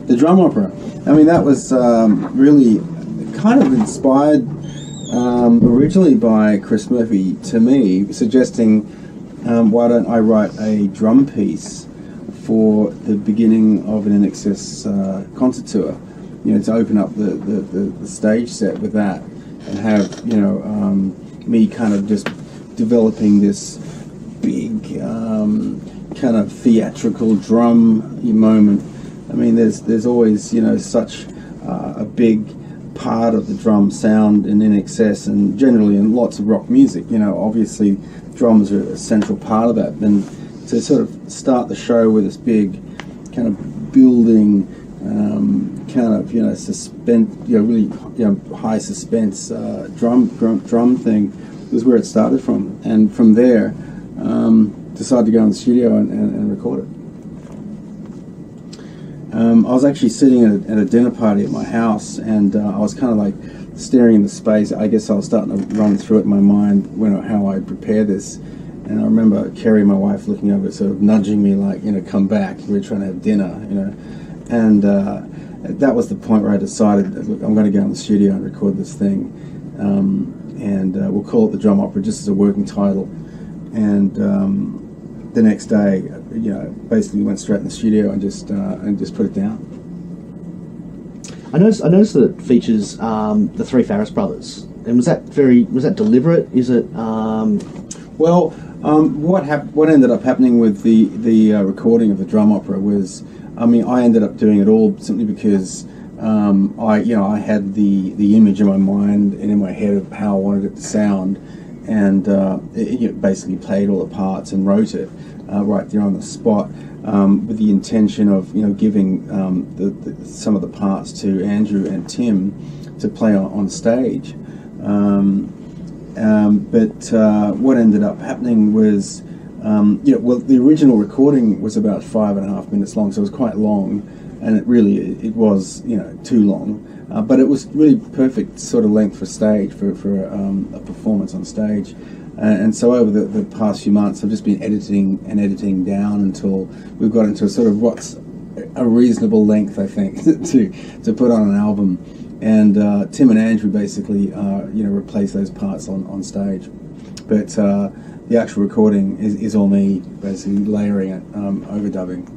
The drum opera. I mean, that was really kind of inspired originally by Chris Murphy to me, suggesting why don't I write a drum piece for the beginning of an INXS concert tour, to open up the stage set with that, and have me kind of just developing this big kind of theatrical drum moment. I mean, there's always such a big part of the drum sound in INXS, and generally in lots of rock music. Obviously drums are a central part of that. And to sort of start the show with this big kind of building kind of suspense, really high suspense drum thing was where it started from, and from there decided to go in the studio and record it. I was actually sitting at a dinner party at my house, and I was kind of like staring into space. I guess I was starting to run through it in my mind how I'd prepare this. And I remember Kerry, my wife, looking over, sort of nudging me like, come back. We were trying to have dinner, And that was the point where I decided, look, I'm going to go in the studio and record this thing. And we'll call it the drum opera, just as a working title. And the next day, basically went straight in the studio and just put it down. I noticed that it features the three Farriss brothers. And was that deliberate? Is it? What ended up happening with the recording of the drum opera was, I ended up doing it all simply because I had the image in my mind and in my head of how I wanted it to sound, and it basically played all the parts and wrote it right there on the spot, with the intention of giving some of the parts to Andrew and Tim to play on stage. But what ended up happening was, the original recording was about 5.5 minutes long, so it was quite long, and it was too long, but it was really perfect sort of length for stage for a performance on stage. And so over the past few months, I've just been editing down until we've got into sort of what's a reasonable length, I think, to put on an album. And Tim and Andrew basically, replace those parts on stage. But the actual recording is all me, basically layering it, overdubbing.